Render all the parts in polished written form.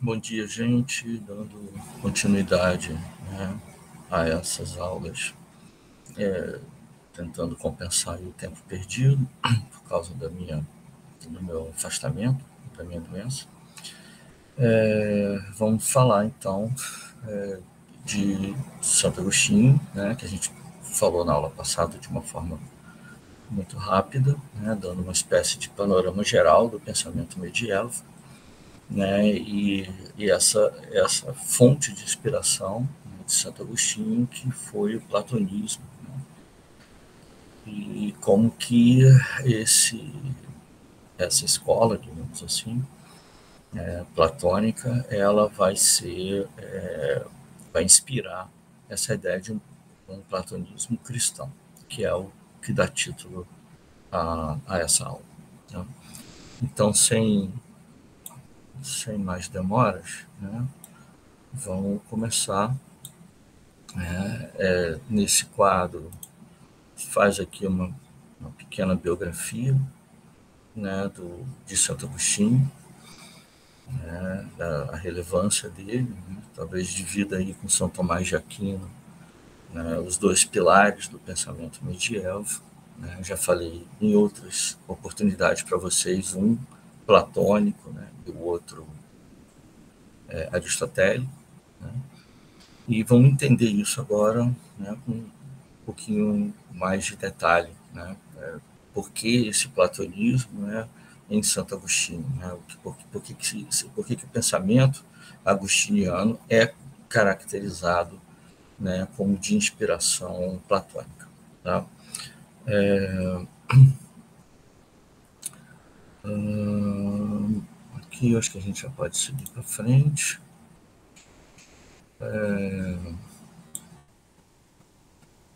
Bom dia, gente, dando continuidade, né, a essas aulas, tentando compensar aí o tempo perdido por causa do meu afastamento, da minha doença. Vamos falar, então, de Santo Agostinho, né, que a gente falou na aula passada de uma forma muito rápida, né, dando uma espécie de panorama geral do pensamento medieval, né, e essa fonte de inspiração, né, de Santo Agostinho, que foi o platonismo, né, e como que essa escola, digamos assim, platônica, ela vai inspirar essa ideia de um platonismo cristão, que é o que dá título a essa aula, né? Então, sem mais demoras, né, vamos começar. Nesse quadro, faz aqui uma pequena biografia, né, de Santo Agostinho, né, a relevância dele, né, talvez divida aí com São Tomás de Aquino, né, os dois pilares do pensamento medieval. Né, já falei em outras oportunidades para vocês, um platônico, né, e o outro aristotélico, né, e vamos entender isso agora, né, com um pouquinho mais de detalhe, né, por que esse platonismo, né, em Santo Agostinho, né, por que o pensamento agostiniano é caracterizado, né, como de inspiração platônica. Tá? Aqui eu acho que a gente já pode seguir para frente.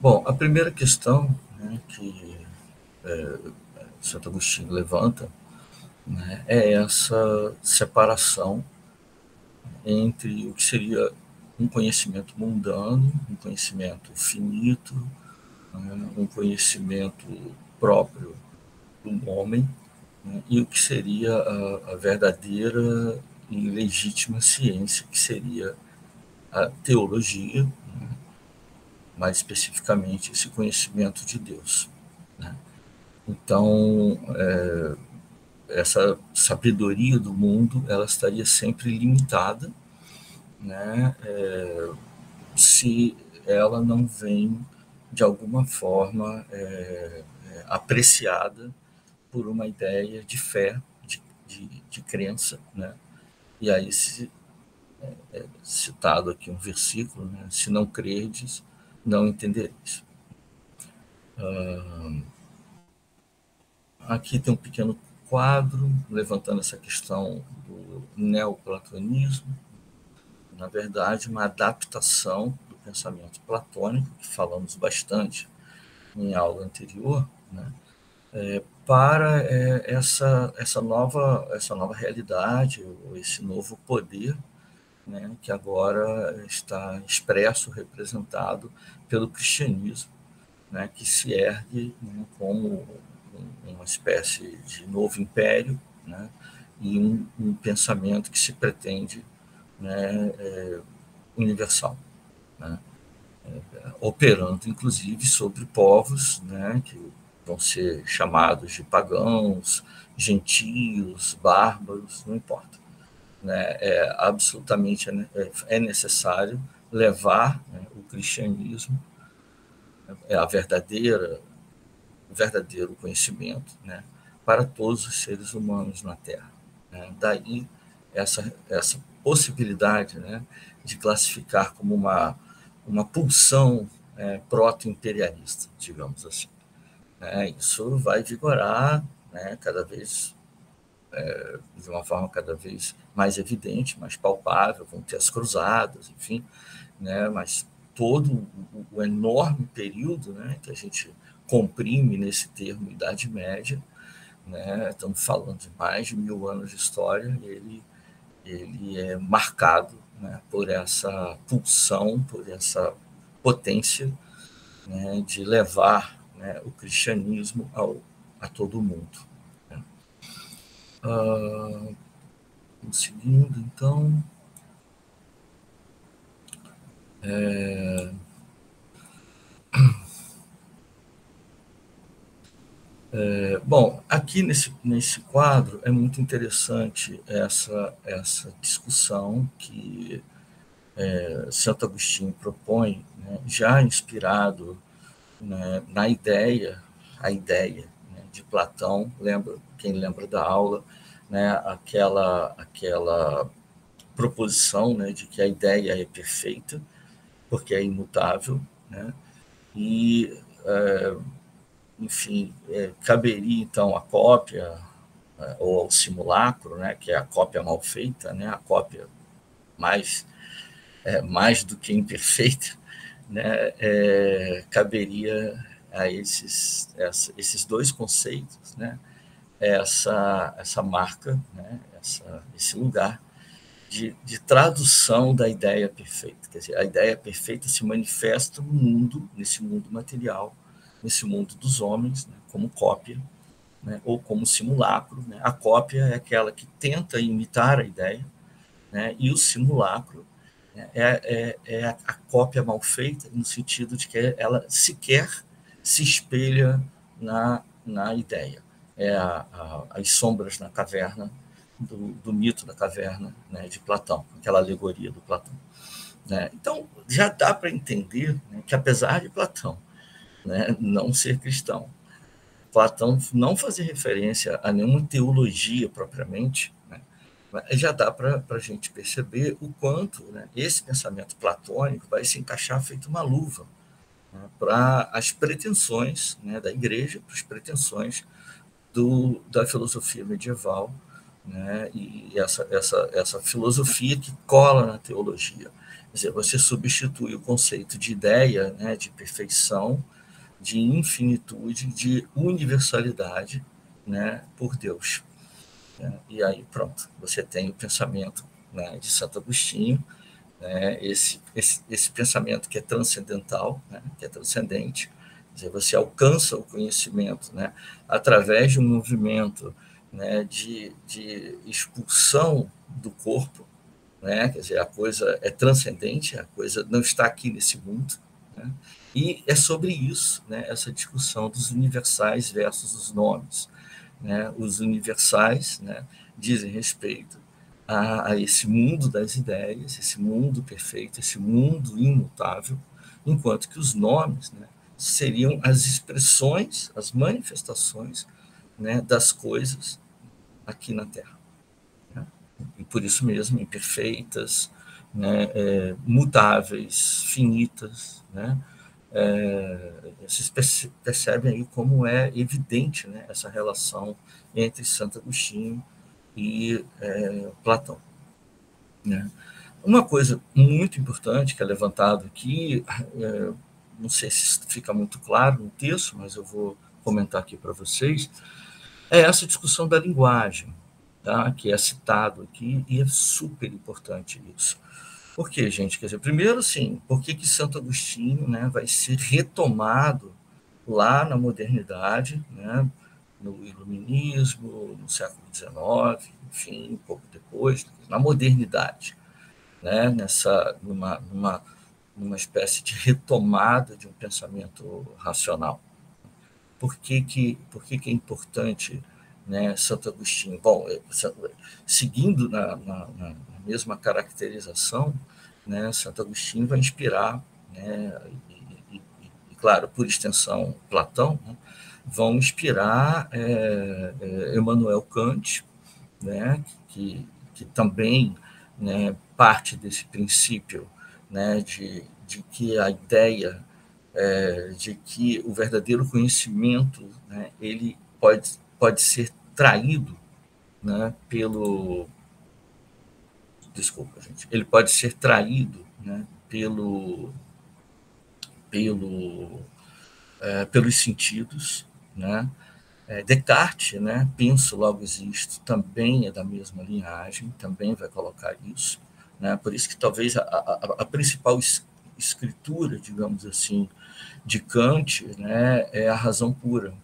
Bom, a primeira questão, né, que Santo Agostinho levanta, né, é essa separação entre o que seria um conhecimento mundano, um conhecimento finito, né, um conhecimento próprio do homem, né, e o que seria a verdadeira e legítima ciência, que seria a teologia, né, mais especificamente esse conhecimento de Deus. Né. Então, essa sabedoria do mundo, ela estaria sempre limitada, né, se ela não vem de alguma forma apreciada por uma ideia de fé, de crença, né? E aí citado aqui um versículo, né? Se não credes, não entendereis. Aqui tem um pequeno quadro levantando essa questão do neoplatonismo, na verdade, uma adaptação do pensamento platônico, que falamos bastante em aula anterior, né, para essa nova realidade, ou esse novo poder, né, que agora está expresso, representado pelo cristianismo, né, que se ergue, né, como uma espécie de novo império, né, e um pensamento que se pretende, né, universal, né, operando inclusive sobre povos, né, que vão ser chamados de pagãos, gentios, bárbaros, não importa. Né, absolutamente necessário levar, né, o cristianismo, a o verdadeiro conhecimento, né, para todos os seres humanos na Terra. Né. Daí essa possibilidade, né, de classificar como uma pulsão proto-imperialista, digamos assim. Isso vai vigorar, né, cada vez de uma forma cada vez mais evidente, mais palpável, vão ter as cruzadas, enfim, né, mas todo o enorme período, né, que a gente comprime nesse termo Idade Média, né, estamos falando de mais de 1000 anos de história, ele é marcado, né, por essa pulsão, por essa potência, né, de levar, né, o cristianismo a todo mundo. Né. Vamos seguindo, então. Bom, aqui nesse quadro é muito interessante essa discussão que Santo Agostinho propõe, né, já inspirado, né, na ideia, a ideia, né, de Platão. Quem lembra da aula, né, aquela proposição, né, de que a ideia é perfeita, porque é imutável, né, e, enfim, caberia então a cópia, ou ao simulacro, né, que é a cópia mal feita, né, a cópia mais, mais do que imperfeita, né, caberia a esses dois conceitos, né, essa marca, né, esse lugar de tradução da ideia perfeita. Quer dizer, a ideia perfeita se manifesta no mundo, nesse mundo material, nesse mundo dos homens, né, como cópia, né, ou como simulacro. Né? A cópia é aquela que tenta imitar a ideia, né, e o simulacro, né, é a cópia mal feita, no sentido de que ela sequer se espelha na ideia. As sombras na caverna, do mito da caverna, né, de Platão, aquela alegoria do Platão. Né? Então, já dá para entender, né, que, apesar de Platão, né, não ser cristão, Platão não fazer referência a nenhuma teologia propriamente, né, já dá para a gente perceber o quanto, né, esse pensamento platônico vai se encaixar feito uma luva, né, para as pretensões, né, da igreja, para as pretensões da filosofia medieval, né, e essa filosofia que cola na teologia. Quer dizer, você substitui o conceito de ideia, né, de perfeição, de infinitude, de universalidade, né, por Deus. Né? E aí, pronto, você tem o pensamento, né, de Santo Agostinho, né, esse pensamento que é transcendental, né, que é transcendente. Quer dizer, você alcança o conhecimento, né, através de um movimento, né, de expulsão do corpo, né? Quer dizer, a coisa é transcendente, a coisa não está aqui nesse mundo, né? E é sobre isso, né, essa discussão dos universais versus os nomes, né? Os universais, né, dizem respeito a esse mundo das ideias, esse mundo perfeito, esse mundo imutável, enquanto que os nomes, né, seriam as expressões, as manifestações, né, das coisas aqui na Terra. Né? E por isso mesmo, imperfeitas, né, mutáveis, finitas, né? Vocês percebem aí como é evidente, né, essa relação entre Santo Agostinho e Platão. Né? Uma coisa muito importante que é levantado aqui, não sei se fica muito claro no texto, mas eu vou comentar aqui para vocês, é essa discussão da linguagem, tá? Que é citado aqui, e é super importante isso. Por quê, gente? Quer dizer, primeiro, sim, por que Santo Agostinho, né, vai ser retomado lá na modernidade, né, no iluminismo, no século XIX, enfim, um pouco depois, na modernidade, né, numa espécie de retomada de um pensamento racional. Por que é importante, né, Santo Agostinho? Bom, seguindo na mesma caracterização, né, Santo Agostinho vai inspirar, né, e, claro, por extensão, Platão, né, vão inspirar Emmanuel Kant, né, que também, né, parte desse princípio, né, de que a ideia de que o verdadeiro conhecimento, né, ele pode ser traído, né, desculpa, gente, ele pode ser traído, né, pelo, pelos sentidos, né? Descartes, né, penso, logo existo, também é da mesma linhagem, também vai colocar isso, né? Por isso que talvez a principal escritura, digamos assim, de Kant, né, é a razão pura.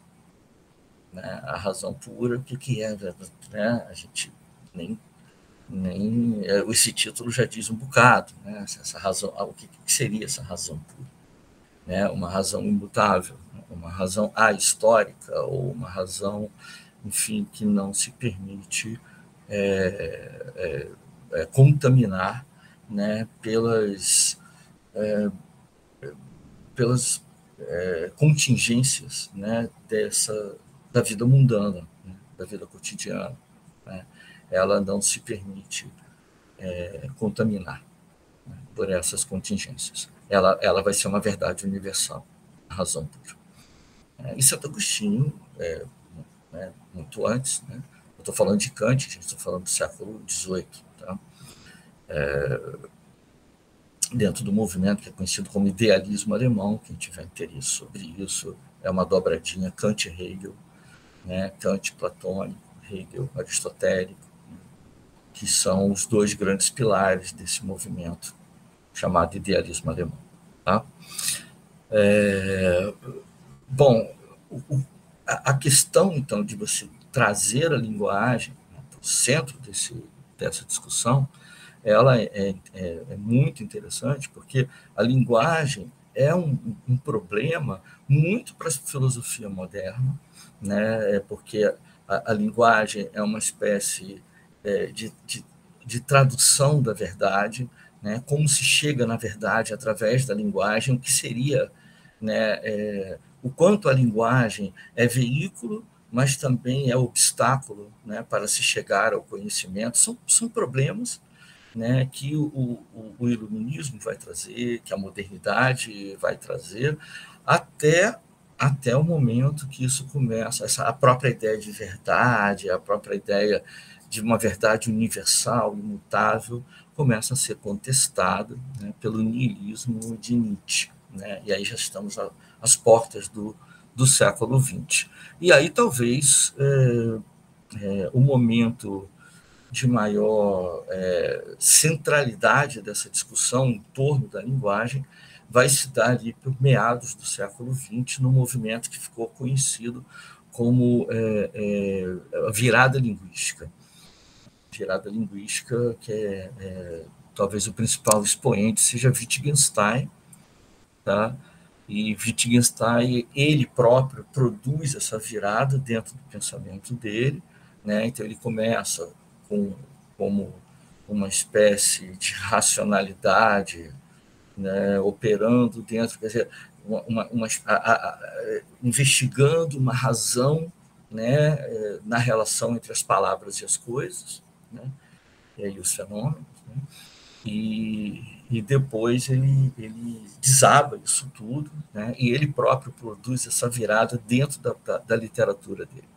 Né? A razão pura, o que é? Né? A gente nem nem esse título já diz um bocado, né? Essa razão, o que seria essa razão pura? Né? Uma razão imutável, uma razão ahistórica, ou uma razão, enfim, que não se permite contaminar, né, pelas contingências, né, da vida mundana, né, da vida cotidiana. Né? Ela não se permite contaminar, né, por essas contingências. Ela vai ser uma verdade universal, a razão pura. E Santo Agostinho, né, muito antes, né, eu estou falando de Kant, a gente está falando do século XVIII, tá? Dentro do movimento que é conhecido como idealismo alemão, quem tiver interesse sobre isso, é uma dobradinha Kant e Hegel, né? Kant platônico, Hegel aristotélico, que são os dois grandes pilares desse movimento chamado idealismo alemão. Tá? Bom, a questão, então, de você trazer a linguagem, né, para o centro dessa discussão, ela é muito interessante, porque a linguagem é um problema muito para a filosofia moderna, né? Porque a linguagem é uma espécie de tradução da verdade, né? Como se chega na verdade através da linguagem, o que seria, né, o quanto a linguagem é veículo, mas também é obstáculo, né, para se chegar ao conhecimento. São problemas, né, que o iluminismo vai trazer, que a modernidade vai trazer, até o momento que isso começa, a própria ideia de verdade, a própria ideia de uma verdade universal, imutável, começa a ser contestada, né, pelo niilismo de Nietzsche. Né? E aí já estamos às portas do século XX. E aí talvez o momento de maior centralidade dessa discussão em torno da linguagem vai se dar ali por meados do século XX, no movimento que ficou conhecido como a virada linguística. Virada linguística, que talvez o principal expoente seja Wittgenstein, tá? E Wittgenstein, ele próprio, produz essa virada dentro do pensamento dele, né? Então ele começa como uma espécie de racionalidade, né, operando dentro, quer dizer, investigando uma razão, né, na relação entre as palavras e as coisas, né, e aí os fenômenos, né, e depois ele desaba isso tudo, né, e ele próprio produz essa virada dentro da literatura dele.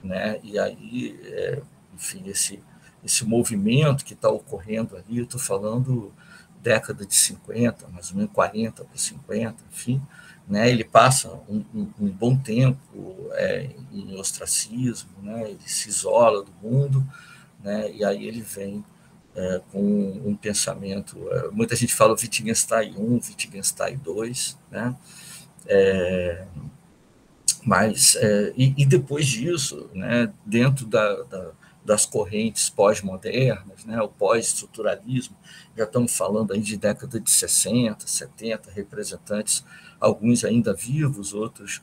Né, e aí, enfim, esse movimento que está ocorrendo ali, eu estou falando década de 50, mais ou menos 40 para 50, enfim, né, ele passa um bom tempo em ostracismo, né, ele se isola do mundo, né, e aí ele vem com um pensamento, muita gente fala Wittgenstein 1, Wittgenstein 2, né, mas, e depois disso, né, dentro das correntes pós-modernas, né, o pós-estruturalismo, já estamos falando aí de década de 60, 70, representantes, alguns ainda vivos, outros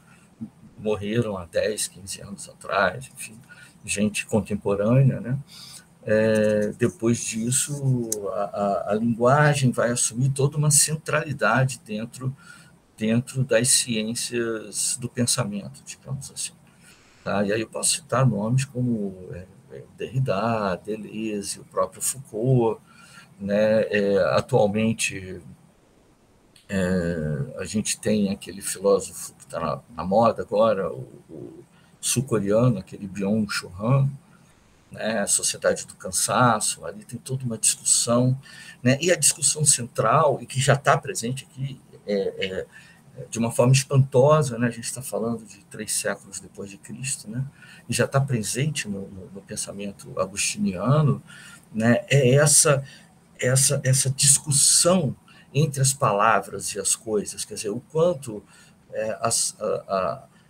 morreram há 10, 15 anos atrás, enfim, gente contemporânea, né? Depois disso, a linguagem vai assumir toda uma centralidade dentro das ciências do pensamento, digamos assim. Tá? E aí eu posso citar nomes como Derrida, Deleuze, o próprio Foucault. Né? Atualmente, a gente tem aquele filósofo que está na moda agora, o sul-coreano, aquele Byung-Chul Han, né? A Sociedade do Cansaço, ali tem toda uma discussão. Né? E a discussão central, e que já está presente aqui, de uma forma espantosa, né? A gente está falando de 3 séculos depois de Cristo, né? E já está presente no pensamento agostiniano, né? Essa discussão entre as palavras e as coisas, quer dizer, o quanto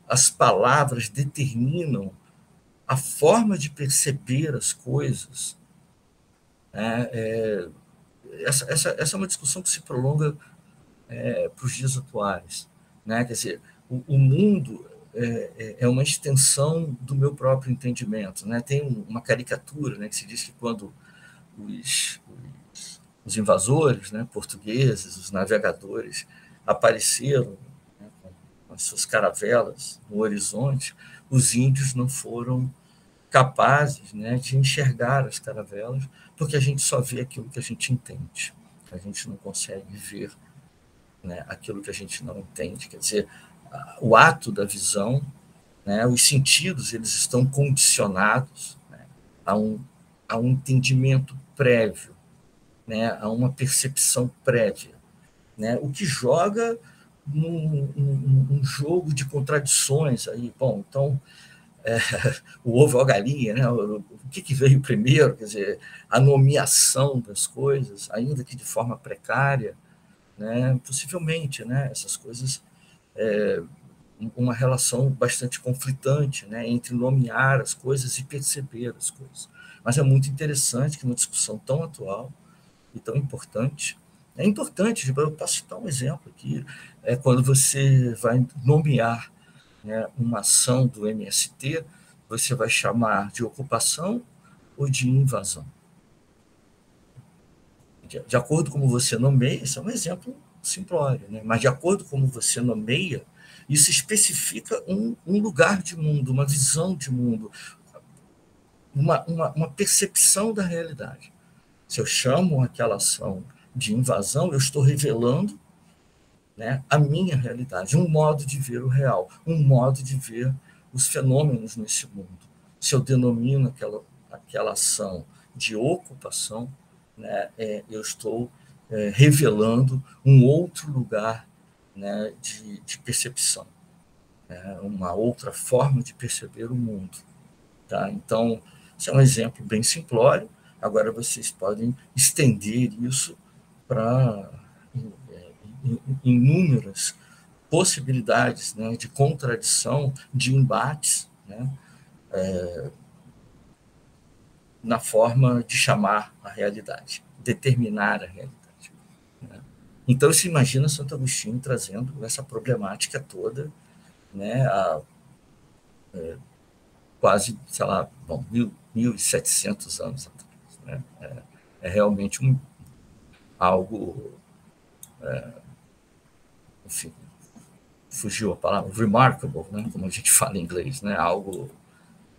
as palavras determinam a forma de perceber as coisas, né? Essa é uma discussão que se prolonga para os dias atuais, né? Quer dizer, o mundo é uma extensão do meu próprio entendimento, né? Tem uma caricatura, né, que se diz que quando os, os invasores, né, portugueses, os navegadores apareceram, né, com as suas caravelas no horizonte, os índios não foram capazes, né, de enxergar as caravelas, porque a gente só vê aquilo que a gente entende. A gente não consegue ver, né, aquilo que a gente não entende. Quer dizer, o ato da visão, né, os sentidos, eles estão condicionados, né, a um entendimento prévio, né, a uma percepção prévia, né, o que joga num jogo de contradições aí. Bom, então, o ovo ou a galinha, né? O que veio primeiro? Quer dizer, a nomeação das coisas, ainda que de forma precária, né? Possivelmente, né? Essas coisas, uma relação bastante conflitante, né? Entre nomear as coisas e perceber as coisas. Mas é muito interessante que uma discussão tão atual e tão importante. É importante, eu posso citar um exemplo aqui, quando você vai nomear, né, uma ação do MST, você vai chamar de ocupação ou de invasão. De acordo com como você nomeia, isso é um exemplo simplório, né? Mas de acordo com como você nomeia, isso especifica um lugar de mundo, uma visão de mundo, uma percepção da realidade. Se eu chamo aquela ação de invasão, eu estou revelando, né, a minha realidade, um modo de ver o real, um modo de ver os fenômenos nesse mundo. Se eu denomino aquela ação de ocupação, né, eu estou revelando um outro lugar, né, de percepção, né, uma outra forma de perceber o mundo. Tá? Então, esse é um exemplo bem simplório. Agora vocês podem estender isso para inúmeras possibilidades, né, de contradição, de embates, né, na forma de chamar a realidade, determinar a realidade. Né? Então, se imagina Santo Agostinho trazendo essa problemática toda, né, há quase, sei lá, bom, 1.700 anos atrás. Né? Realmente algo, enfim, fugiu a palavra, remarkable, né, como a gente fala em inglês, né, algo,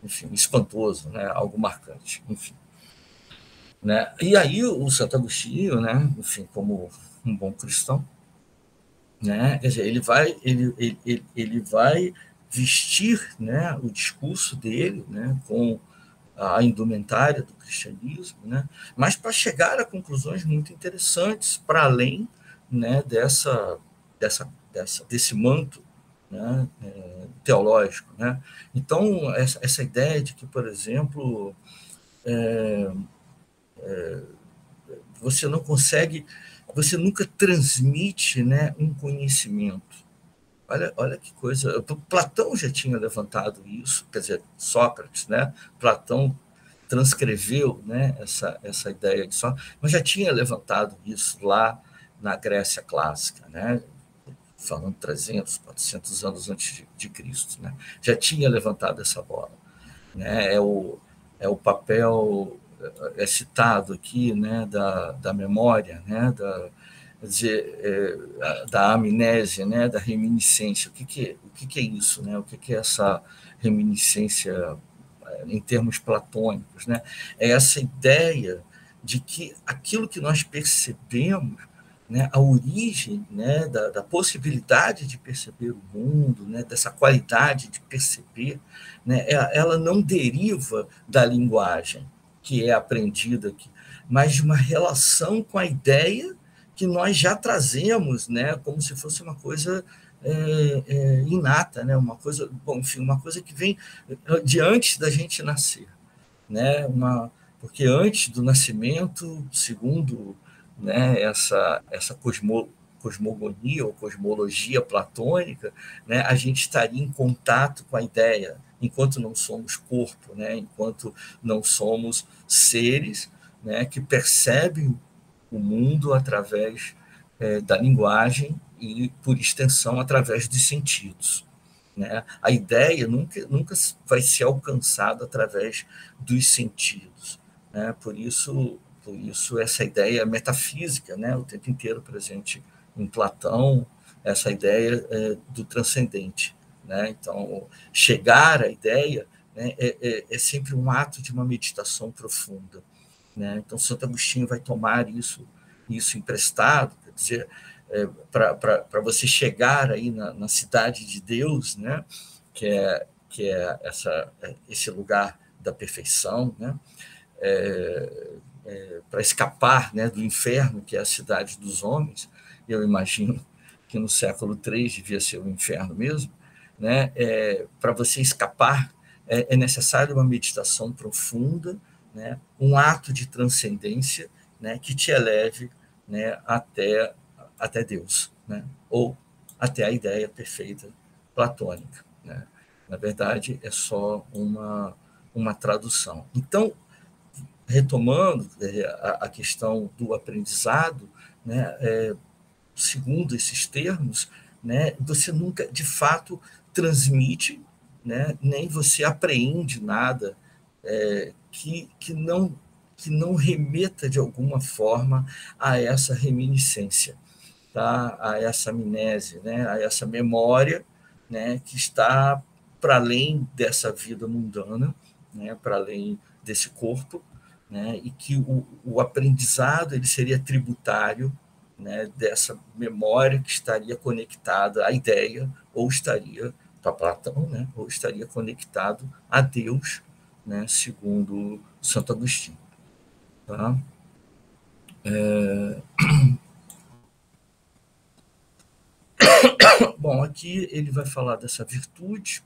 enfim, espantoso, né, algo marcante, enfim. Né? E aí o Santo Agostinho, né, enfim, como um bom cristão, né, quer dizer, ele vai vestir, né, o discurso dele, né, com a indumentária do cristianismo, né, mas para chegar a conclusões muito interessantes para além, né, desse manto, né, teológico, né? Então essa ideia de que, por exemplo, você não consegue, você nunca transmite, né, um conhecimento. Olha que coisa. Platão já tinha levantado isso, quer dizer, Sócrates, né? Platão transcreveu, né, essa ideia de Sócrates, mas já tinha levantado isso lá na Grécia clássica, né? Falando 300, 400 anos antes de Cristo, né? Já tinha levantado essa bola, né? É o papel citado aqui, né, da memória, né, quer dizer, da amnésia, né, da reminiscência. O que é isso? Né? O que é essa reminiscência em termos platônicos? Né? É essa ideia de que aquilo que nós percebemos, né, a origem, né, da possibilidade de perceber o mundo, né, dessa qualidade de perceber, né, ela não deriva da linguagem que é aprendida aqui, mas de uma relação com a ideia que nós já trazemos, né, como se fosse uma coisa inata, né, uma coisa, bom, enfim, uma coisa que vem de antes da gente nascer, né, porque antes do nascimento, segundo, né, essa cosmogonia ou cosmologia platônica, né, a gente estaria em contato com a ideia, enquanto não somos corpo, né, enquanto não somos seres, né, que percebem o mundo através da linguagem e, por extensão, através dos sentidos. Né? A ideia nunca vai ser alcançada através dos sentidos. Né? Por isso essa ideia metafísica, né, o tempo inteiro presente em Platão, essa ideia do transcendente. Né? Então, chegar à ideia, né, é sempre um ato de uma meditação profunda. Né? Então, Santo Agostinho vai tomar isso emprestado, quer dizer, para você chegar aí na cidade de Deus, né? que é esse lugar da perfeição, né? Para escapar, né, do inferno, que é a cidade dos homens. Eu imagino que no século III devia ser o inferno mesmo. Né? Para você escapar, é necessário uma meditação profunda, né? Um ato de transcendência, né, que te eleve, né, até Deus, né? Ou até a ideia perfeita platônica. Né? Na verdade, é só uma tradução. Então, retomando a questão do aprendizado, né, segundo esses termos, né, você nunca, de fato, transmite, né, nem você apreende nada que não remeta, de alguma forma, a essa reminiscência, tá? A essa amnésia, né, a essa memória, né, que está para além dessa vida mundana, né, para além desse corpo, né, e que o aprendizado ele seria tributário, né, dessa memória que estaria conectada à ideia, ou estaria, para Platão, né, ou estaria conectado a Deus, né, segundo Santo Agostinho. Tá? Bom, aqui ele vai falar dessa virtude,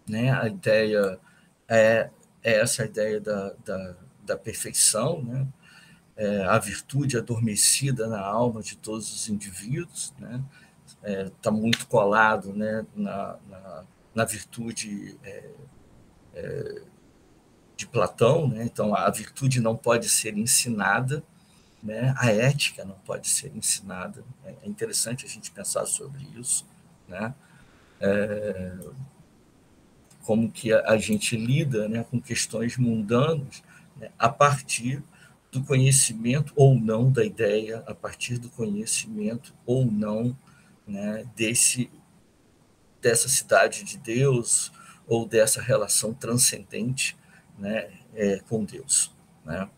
né? A ideia é essa ideia da perfeição, né? A virtude adormecida na alma de todos os indivíduos, né? Está muito colado, né, na virtude de Platão, né? Então a virtude não pode ser ensinada, né? A ética não pode ser ensinada. É interessante a gente pensar sobre isso, né? Como que a gente lida, né, com questões mundanas, né, a partir do conhecimento ou não da ideia, a partir do conhecimento ou não, né, dessa cidade de Deus ou dessa relação transcendente, né, com Deus. Né?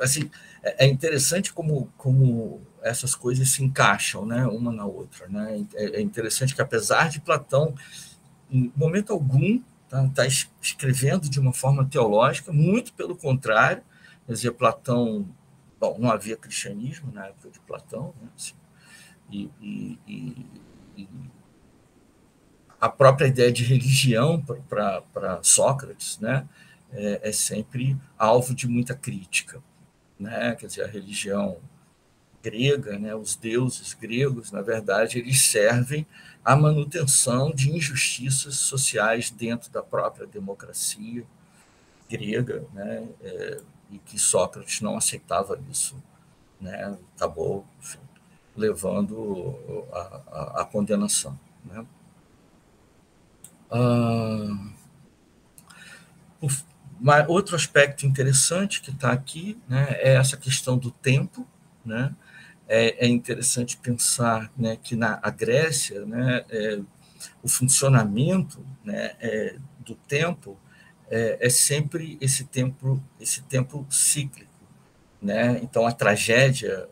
Assim, é interessante como essas coisas se encaixam, né, uma na outra. Né? É interessante que, apesar de Platão, em momento algum, tá escrevendo de uma forma teológica, muito pelo contrário. Quer dizer, Platão, bom, não havia cristianismo na época de Platão, né? Assim, e a própria ideia de religião para Sócrates, né, é sempre alvo de muita crítica. Né? Quer dizer, a religião grega, né, os deuses gregos, na verdade, eles servem à manutenção de injustiças sociais dentro da própria democracia grega, né, e que Sócrates não aceitava isso, né, acabou, enfim, levando a condenação. Né. Outro aspecto interessante que está aqui, né, é essa questão do tempo. Né. É interessante pensar, né, que na Grécia, né, o funcionamento, né, do tempo é sempre esse tempo cíclico. Né? Então, a tragédia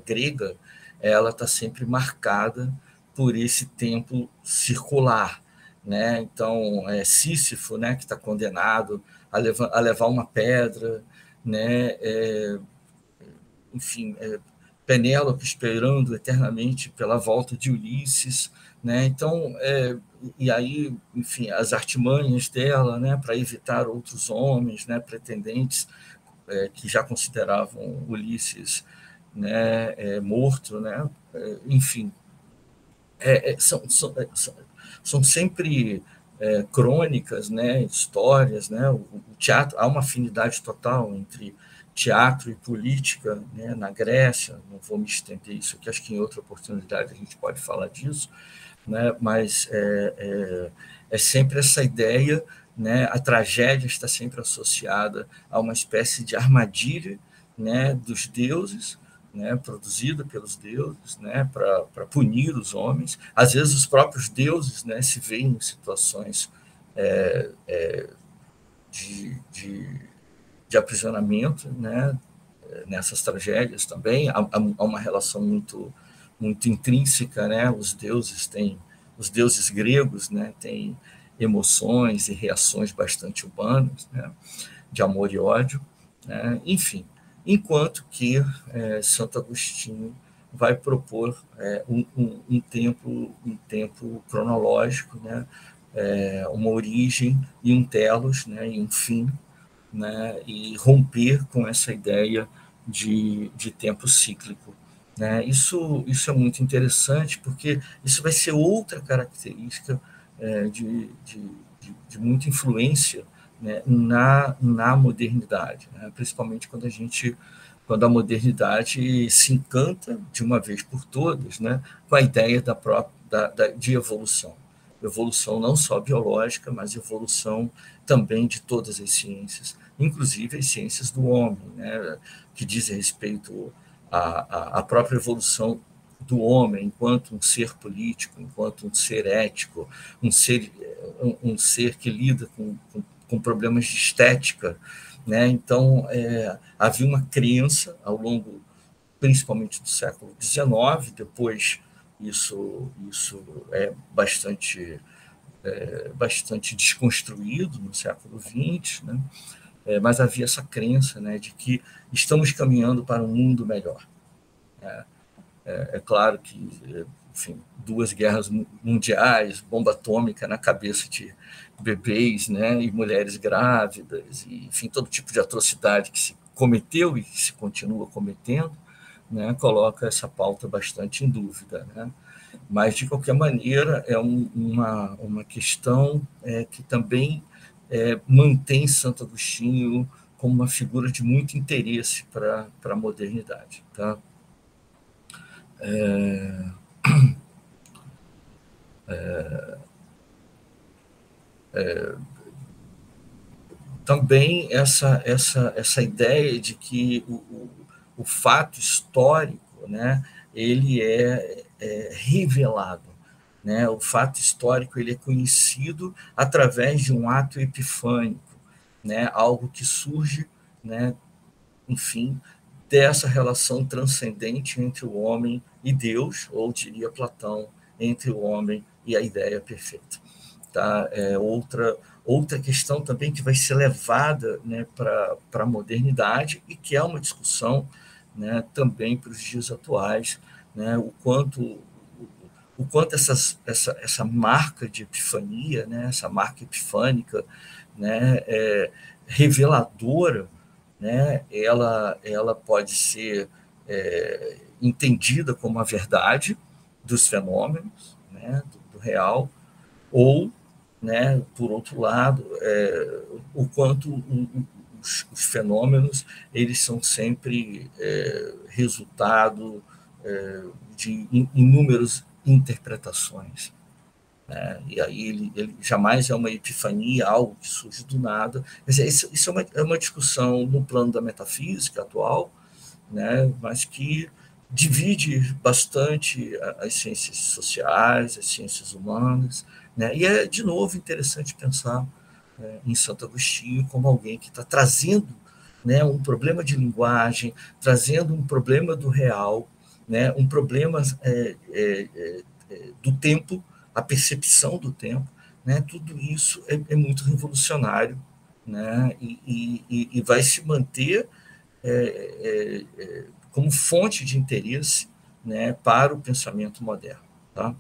grega, ela está sempre marcada por esse tempo circular. Né? Então, Sísifo, né, que está condenado a levar uma pedra, né? Enfim, Penélope esperando eternamente pela volta de Ulisses, né? Então, e aí, enfim, as artimanhas dela, né, para evitar outros homens, né, pretendentes, que já consideravam Ulisses, né, morto, né? Enfim, são sempre crônicas, né, histórias, né, o teatro, há uma afinidade total entre teatro e política, né, na Grécia. Não vou me estender isso aqui, acho que em outra oportunidade a gente pode falar disso, né, mas é sempre essa ideia, né, a tragédia está sempre associada a uma espécie de armadilha, né, dos deuses, né, produzida pelos deuses, né, para punir os homens. Às vezes os próprios deuses, né, se veem em situações de, de, de aprisionamento, né, nessas tragédias também. Há uma relação muito intrínseca, né? Os deuses gregos, né, têm emoções e reações bastante humanas, né, de amor e ódio, né? Enfim, enquanto que Santo Agostinho vai propor um tempo cronológico, né, uma origem e um telos, né, e um fim, né, e romper com essa ideia de tempo cíclico. Né? Isso é muito interessante, porque isso vai ser outra característica de muita influência, né, na modernidade, né? Principalmente quando a modernidade se encanta de uma vez por todas, né, com a ideia de evolução. Evolução não só biológica, mas evolução também de todas as ciências, inclusive as ciências do homem, né, que dizem respeito à própria evolução do homem enquanto um ser político, enquanto um ser ético, um ser que lida com problemas de estética. Né? Então, havia uma crença ao longo, principalmente do século XIX, depois isso é bastante desconstruído no século XX, né? Mas havia essa crença, né, de que estamos caminhando para um mundo melhor. É claro que, enfim, 2 guerras mundiais, bomba atômica na cabeça de bebês, né, e mulheres grávidas, e, enfim, todo tipo de atrocidade que se cometeu e que se continua cometendo, né, coloca essa pauta bastante em dúvida, né? Mas, de qualquer maneira, é uma questão que também mantém Santo Agostinho como uma figura de muito interesse para a modernidade. Tá? Também essa ideia de que o fato histórico, né, ele é revelado. Né? O fato histórico ele é conhecido através de um ato epifânico, né? Algo que surge, né, enfim, dessa relação transcendente entre o homem e Deus, ou diria Platão, entre o homem e a ideia perfeita. Tá? Outra questão também que vai ser levada, né, para a modernidade e que é uma discussão, né, também para os dias atuais, né, o quanto essa marca de epifania, né, essa marca epifânica, né, reveladora, né, ela pode ser entendida como a verdade dos fenômenos, né, do real, ou, né, por outro lado, o quanto os fenômenos eles são sempre resultado de inúmeras interpretações. Né? E aí ele jamais é uma epifania, algo que surge do nada. Isso é uma discussão no plano da metafísica atual, né? Mas que divide bastante as ciências sociais, as ciências humanas. Né? E é, de novo, interessante pensar em Santo Agostinho como alguém que está trazendo, né, um problema de linguagem, trazendo um problema do real, né, um problema do tempo, a percepção do tempo, né, tudo isso é muito revolucionário, né, e vai se manter como fonte de interesse, né, para o pensamento moderno. Tá?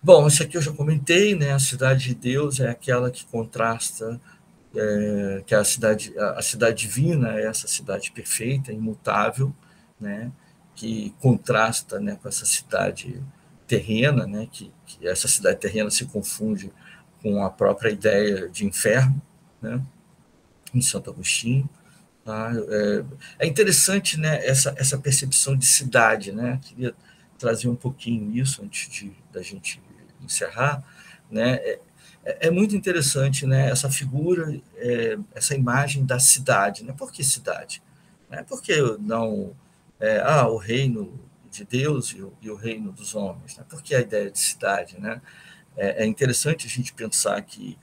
Bom, isso aqui eu já comentei, né, a cidade de Deus é aquela que contrasta, que a cidade divina é essa cidade perfeita, imutável, né, que contrasta, né, com essa cidade terrena, né, que essa cidade terrena se confunde com a própria ideia de inferno, né, em Santo Agostinho. Tá? É interessante, né, essa percepção de cidade, né? Queria trazer um pouquinho isso antes da gente encerrar, né? É muito interessante, né, essa figura, essa imagem da cidade, né? Por que cidade? Por que não o reino de Deus e o reino dos homens? Né? Por que a ideia de cidade, né? É interessante a gente pensar que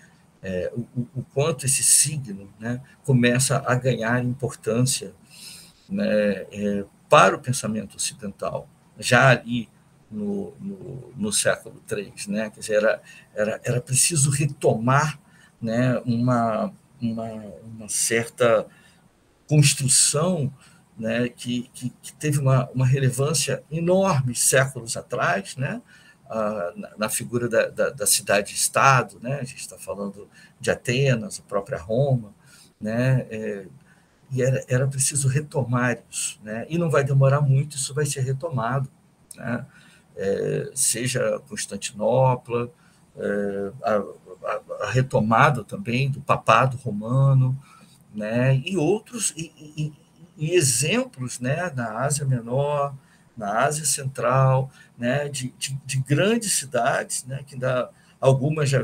o quanto esse signo, né, começa a ganhar importância, né, para o pensamento ocidental, já ali no século III. Né? Quer dizer, era preciso retomar, né, uma certa construção, né, que teve uma relevância enorme séculos atrás, né, na figura da cidade-estado, né, a gente está falando de Atenas, a própria Roma, né, e era preciso retomar isso, né, e não vai demorar muito, isso vai ser retomado, né, seja Constantinopla, a retomada também do papado romano, né, e outros e exemplos, né, na Ásia Menor, na Ásia Central, né, de grandes cidades, né, que algumas já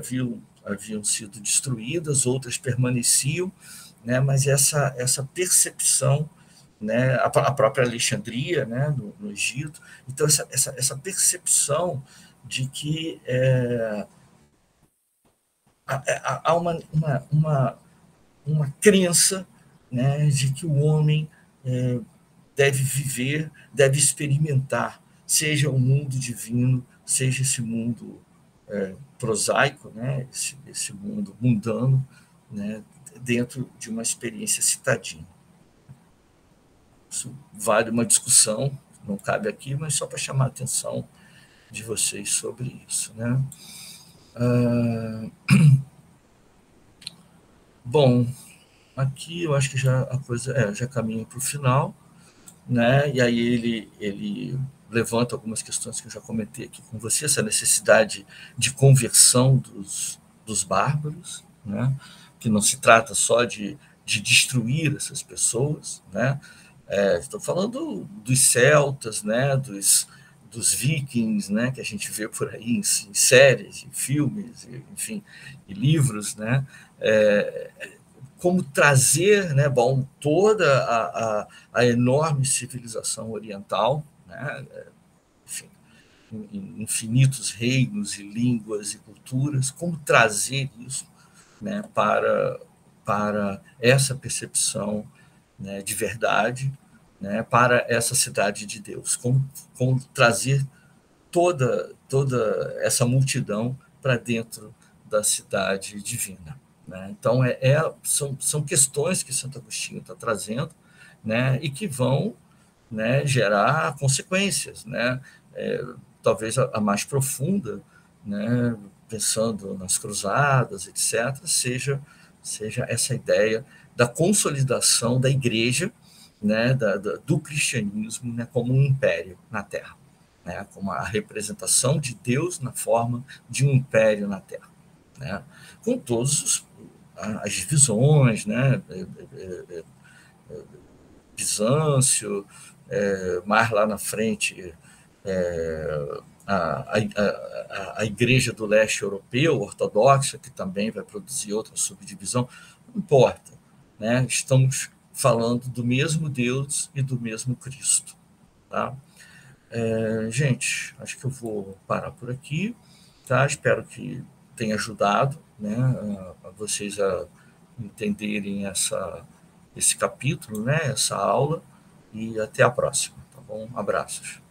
haviam sido destruídas, outras permaneciam, né, mas essa percepção, né, a própria Alexandria, né, no Egito, então essa percepção de que há uma crença, né, de que o homem deve viver, deve experimentar, seja o mundo divino, seja esse mundo prosaico, né, esse mundo mundano, né, dentro de uma experiência citadina. Isso vale uma discussão, não cabe aqui, mas só para chamar a atenção de vocês sobre isso. Né? Bom, aqui eu acho que já a coisa já caminha para o final, né? E aí ele levanta algumas questões que eu já comentei aqui com você, essa necessidade de conversão dos bárbaros, né? Que não se trata só de destruir essas pessoas, né? Estou falando dos celtas, né? Dos vikings, né? Que a gente vê por aí em séries, em filmes, enfim, e livros, né? Como trazer, né, toda a enorme civilização oriental, né, enfim, infinitos reinos e línguas e culturas, como trazer isso, né, para essa percepção, né, de verdade, né, para essa cidade de Deus, como trazer toda essa multidão para dentro da cidade divina. Né? Então, são questões que Santo Agostinho está trazendo, né, e que vão, né, gerar consequências. Né? Talvez a mais profunda, né, pensando nas cruzadas, etc., seja essa ideia da consolidação da igreja, né, do cristianismo, né, como um império na Terra. Né, como a representação de Deus na forma de um império na Terra. Né? Com todas as divisões, né? Bizâncio, mais lá na frente, a Igreja do Leste Europeu, ortodoxa, que também vai produzir outra subdivisão, não importa. Né? Estamos falando do mesmo Deus e do mesmo Cristo. Tá? Gente, acho que eu vou parar por aqui. Tá? Espero que tenha ajudado, né, a vocês a entenderem esse capítulo, né, essa aula, e até a próxima. Tá bom? Abraços.